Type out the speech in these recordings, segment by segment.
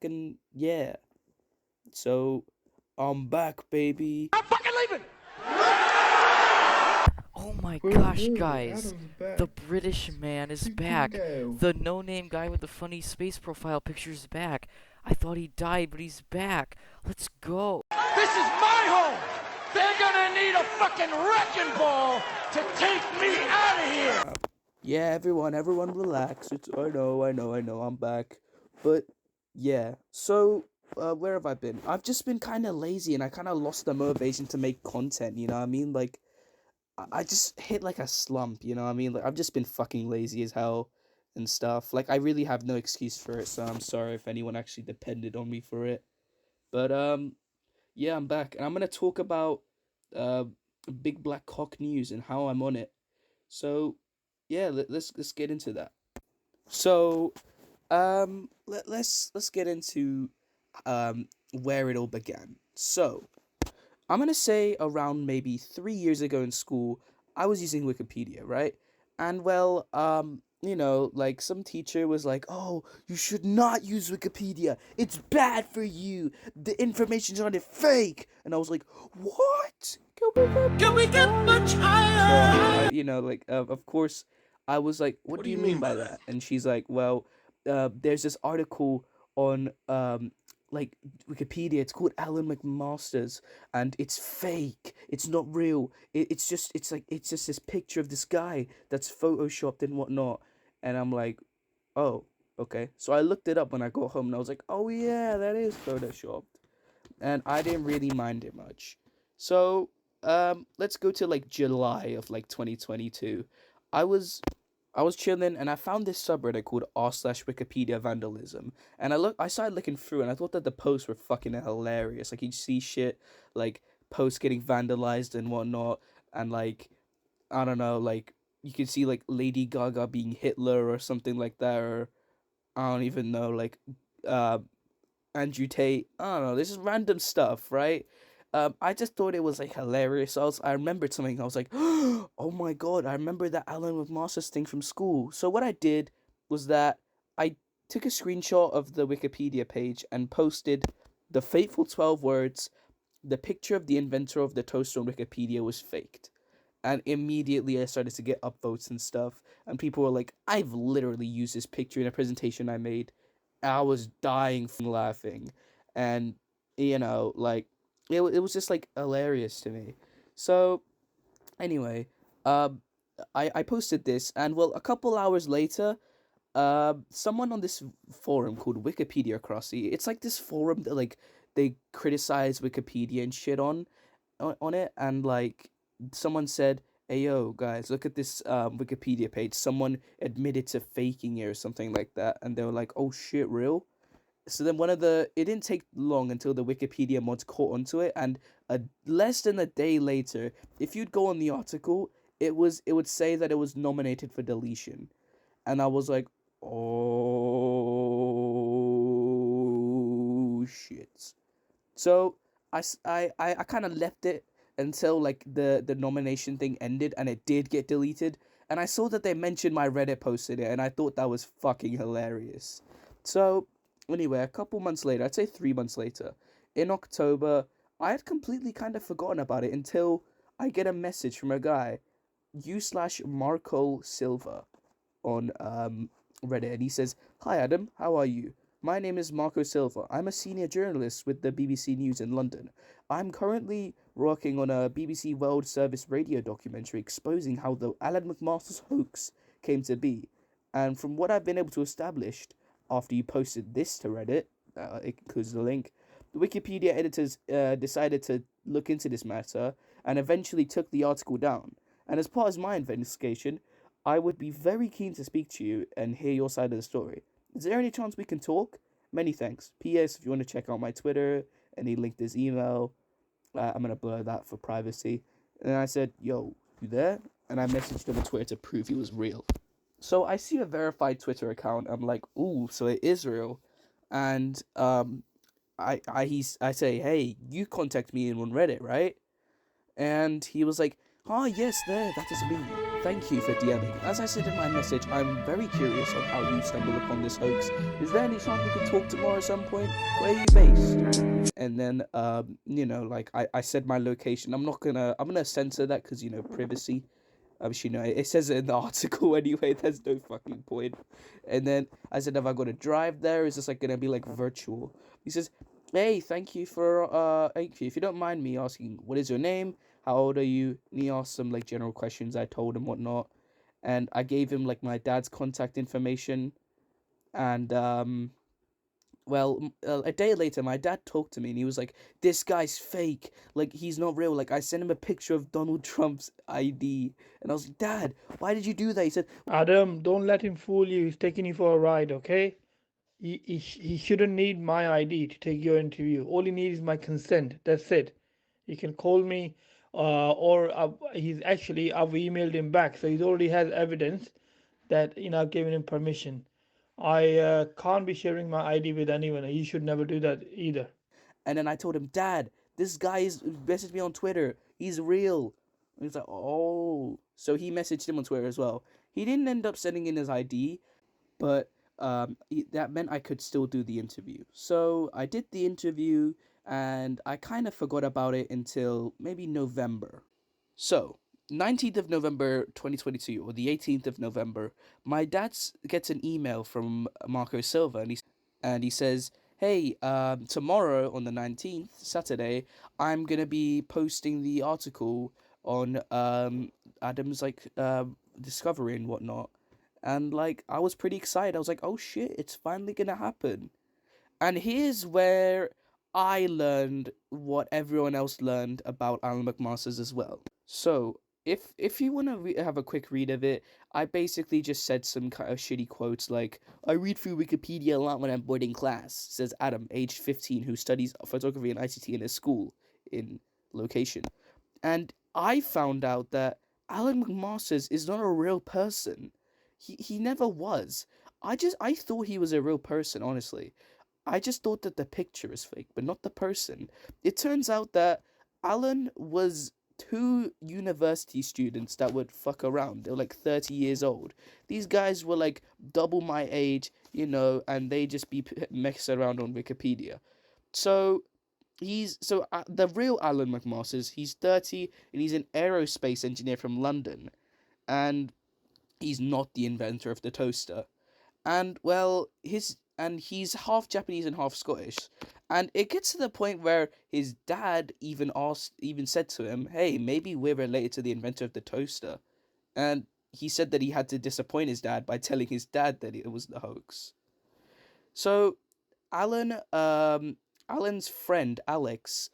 And yeah, so I'm back, baby. I'm fucking leaving! Oh my Boo gosh, boo, guys! Adam's back. The British man is back! Supino. The no-name guy with the funny space profile picture is back! I thought he died, but he's back! Let's go! This is my home! They're gonna need a fucking wrecking ball to take me out of here! Yeah, everyone relax. I know, I'm back. But yeah, so where have I been? I've just been kind of lazy and I kind of lost the motivation to make content, you know what I mean? Like, I just hit like a slump, you know what I mean? Like, I've just been fucking lazy as hell and stuff. Like, I really have no excuse for it, so I'm sorry if anyone actually depended on me for it. But, yeah, I'm back and I'm gonna talk about uh, Big Black Cock News and how I'm on it. So, yeah, let's get into that. So, let's get into where it all began. So, I'm gonna say around maybe 3 years ago in school, I was using Wikipedia, right? And well, like some teacher was like, "Oh, you should not use Wikipedia. It's bad for you. The information's on it fake." And I was like, "What? Can we get much higher?" So, of course, I was like, "What do you mean by that?" And she's like, "Well, there's this article on like Wikipedia. It's called Alan Macmasters, and it's fake. It's not real. It's just this picture of this guy that's photoshopped and whatnot." And I'm like, "Oh, okay." So I looked it up when I got home, and I was like, "Oh yeah, that is photoshopped." And I didn't really mind it much. So let's go to like July of like 2022. I was I was chilling and I found this subreddit called r/Wikipedia vandalism. And I started looking through and I thought that the posts were fucking hilarious. Like, you'd see shit like posts getting vandalized and whatnot, and like, I don't know, like you could see like Lady Gaga being Hitler or something like that, or I don't even know, like uh Andrew Tate. I don't know. This is random stuff, right? I just thought it was like hilarious. I remembered something. I was like, oh my god! I remember that Alan with Masters thing from school. So what I did was that I took a screenshot of the Wikipedia page and posted the fateful 12 words. The picture of the inventor of the toaster on Wikipedia was faked. And immediately I started to get upvotes and stuff. And people were like, I've literally used this picture in a presentation I made. I was dying from laughing. And, like, it was just, like, hilarious to me. So, anyway, um, I posted this, and, well, a couple hours later, someone on this forum called Wikipedia Crossy, it's like this forum that, like, they criticize Wikipedia and shit on it, and like someone said, "Hey yo, guys, look at this Wikipedia page. Someone admitted to faking it or something like that," and they were like, "Oh shit, real?" So then it didn't take long until the Wikipedia mods caught onto it, and less than a day later, if you'd go on the article, it would say that it was nominated for deletion, and I was like, "Oh shit." So I kind of left it until like the nomination thing ended and it did get deleted. And I saw that they mentioned my Reddit post in it and I thought that was fucking hilarious. So anyway, a couple months later, I'd say 3 months later, in October, I had completely kind of forgotten about it until I get a message from a guy, u/Marco Silva, on Reddit, and he says, "Hi Adam, how are you? My name is Marco Silva. I'm a senior journalist with the BBC News in London. I'm currently working on a BBC World Service radio documentary exposing how the Alan McMaster's hoax came to be. And from what I've been able to establish after you posted this to Reddit, it includes the link, the Wikipedia editors decided to look into this matter and eventually took the article down. And as part of my investigation, I would be very keen to speak to you and hear your side of the story. Is there any chance we can talk? Many thanks. P.S. If you want to check out my Twitter and he linked his email, I'm going to blur that for privacy." And I said, "Yo, you there?" And I messaged him on Twitter to prove he was real. So I see a verified Twitter account. I'm like, "Ooh, so it is real." And I say, "Hey, you contact me in on Reddit, right?" And he was like, Ah, yes, there, that is me. Thank you for DMing. As I said in my message, I'm very curious on how you stumbled upon this hoax. Is there any chance we could talk tomorrow at some point? Where are you based? And then, like, I said my location. I'm gonna censor that because, privacy. It says it in the article anyway, there's no fucking point. And then I said, have I got to drive there? Is this, like, gonna be, like, virtual? He says, hey, thank you. If you don't mind me asking, what is your name? How old are you? And he asked some, like, general questions. I told him whatnot. And I gave him, like, my dad's contact information. And, a day later, my dad talked to me and he was like, this guy's fake. Like, he's not real. Like, I sent him a picture of Donald Trump's ID. And I was like, Dad, why did you do that? He said, Adam, don't let him fool you. He's taking you for a ride, okay? He shouldn't need my ID to take your interview. All he needs is my consent. That's it. He can call me, or I've emailed him back, so he already has evidence that I've given him permission. I can't be sharing my ID with anyone. He should never do that either. and then I told him, Dad, this guy is messaged me on Twitter. He's real. And he's like, oh. So he messaged him on Twitter as well. He didn't end up sending in his ID, but that meant I could still do the interview. So I did the interview, and I kind of forgot about it until maybe November. So, 19th of November 2022, or the 18th of November, my dad gets an email from Marco Silva, and he says, hey, tomorrow on the 19th, Saturday, I'm going to be posting the article on Adam's, like, discovery and whatnot. And, like, I was pretty excited. I was like, oh shit, it's finally going to happen. And here's where I learned what everyone else learned about Alan Macmasters as well. So, if you want to have a quick read of it, I basically just said some kind of shitty quotes like, I read through Wikipedia a lot when I'm bored in class, says Adam, aged 15, who studies photography and ICT in a school in location. And I found out that Alan McMasters is not a real person. He never was. I thought he was a real person, honestly. I just thought that the picture is fake, but not the person. It turns out that Alan was two university students that would fuck around. They were like 30 years old. These guys were like double my age, and they just be messing around on Wikipedia. So the real Alan McMasters, he's 30 and he's an aerospace engineer from London, and he's not the inventor of the toaster. And well, he's half Japanese and half Scottish. And it gets to the point where his dad even said to him, hey, maybe we're related to the inventor of the toaster. And he said that he had to disappoint his dad by telling his dad that it was the hoax. So Alan's friend Alex,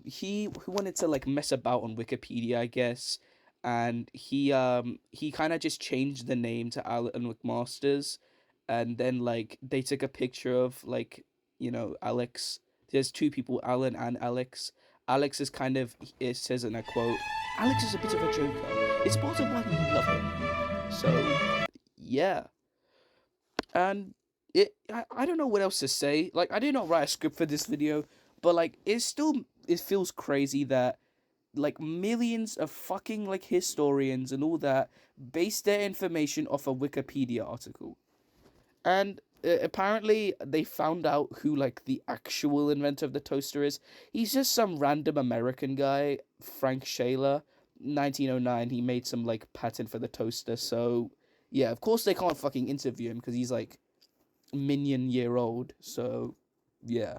he wanted to like mess about on Wikipedia, I guess, and he kind of just changed the name to Alan McMasters, and then like they took a picture of like Alex. There's two people, Alan and Alex. Alex is kind of, it says in a quote, Alex is a bit of a joker. It's part of why we love him. So yeah, and I don't know what else to say. Like, I did not write a script for this video, but like it feels crazy that like millions of fucking like historians and all that base their information off a Wikipedia article. And apparently they found out who like the actual inventor of the toaster is. He's just some random American guy, Frank Shaler. 1909, he made some like patent for the toaster. So yeah, of course they can't fucking interview him because he's like minion year old. So yeah,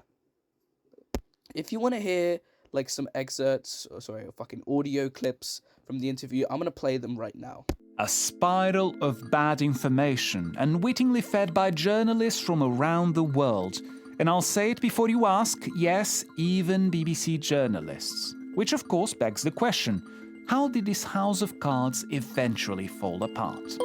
if you want to hear like some excerpts, fucking audio clips from the interview, I'm gonna play them right now. A spiral of bad information, unwittingly fed by journalists from around the world. And I'll say it before you ask, yes, even BBC journalists. Which of course begs the question, how did this house of cards eventually fall apart?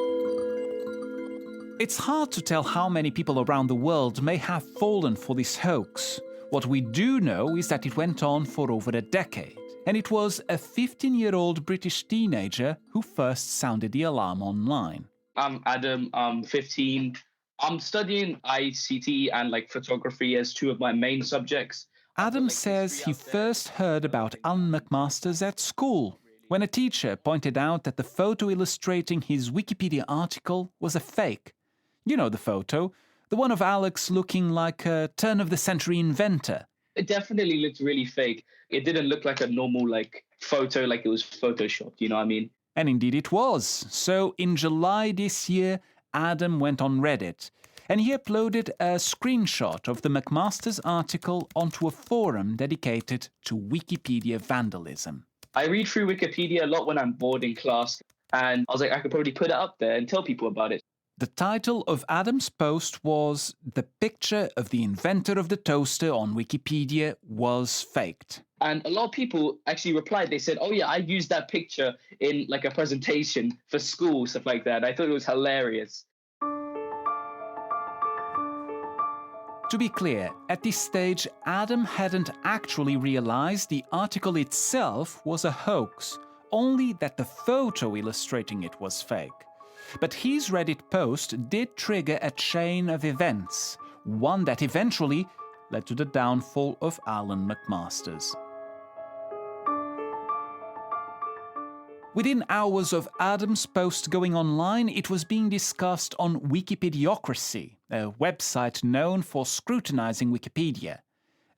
It's hard to tell how many people around the world may have fallen for this hoax. What we do know is that it went on for over a decade, and it was a 15-year-old British teenager who first sounded the alarm online. I'm Adam, I'm 15. I'm studying ICT and like photography as two of my main subjects. Adam says he first heard about Alan McMasters at school. when a teacher pointed out that the photo illustrating his Wikipedia article was a fake. You know the photo, the one of Alex looking like a turn-of-the-century inventor. It definitely looked really fake. It didn't look like a normal photo, like it was photoshopped, you know what I mean? And indeed it was. So in July this year, Adam went on Reddit and he uploaded a screenshot of the Macmasters article onto a forum dedicated to Wikipedia vandalism. I read through Wikipedia a lot when I'm bored in class, and I was like, I could probably put it up there and tell people about it. The title of Adam's post was "The picture of the inventor of the toaster on Wikipedia was faked." And a lot of people actually replied. They said, oh yeah, I used that picture in like a presentation for school, stuff like that. I thought it was hilarious. To be clear, at this stage, Adam hadn't actually realized the article itself was a hoax, only that the photo illustrating it was fake. But his Reddit post did trigger a chain of events, one that eventually led to the downfall of Alan Macmasters. Within hours of Adam's post going online, it was being discussed on Wikipediocracy, a website known for scrutinizing Wikipedia.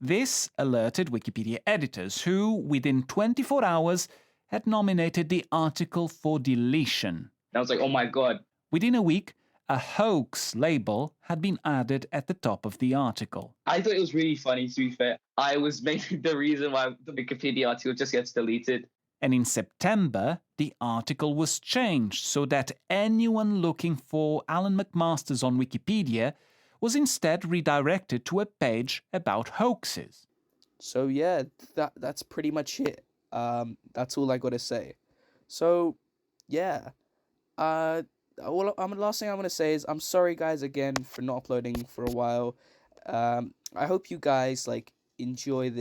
This alerted Wikipedia editors who, within 24 hours, had nominated the article for deletion. And I was like, oh my God. Within a week, a hoax label had been added at the top of the article. I thought it was really funny, to be fair. I was maybe the reason why the Wikipedia article just gets deleted. And in September, the article was changed so that anyone looking for Alan Macmasters on Wikipedia was instead redirected to a page about hoaxes. So yeah, that's pretty much it. That's all I gotta say. So yeah, the last thing I'm gonna say is I'm sorry guys again for not uploading for a while. I hope you guys enjoyed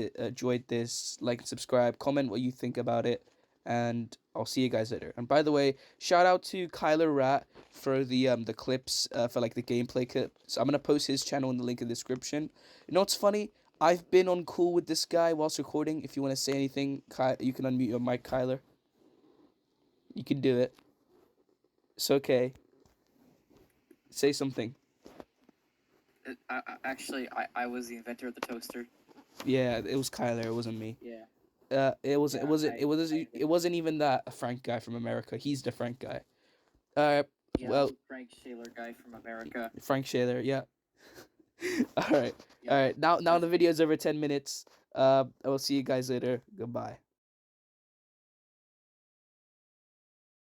this, like and subscribe, comment what you think about it, and I'll see you guys later. And by the way, shout out to Kyler Rat for the clips for the gameplay clips. I'm gonna post his channel in the link in the description. You know what's funny? I've been on call with this guy whilst recording. If you want to say anything, you can unmute your mic, Kyler. You can do it. It's okay. Say something. I was the inventor of the toaster. Yeah, it was Kyler. It wasn't me. Yeah. It wasn't even that Frank guy from America. He's the Frank guy. Well, Frank Shaler guy from America. Frank Shaler, yeah. All right. Now the video's over 10 minutes. I will see you guys later. Goodbye.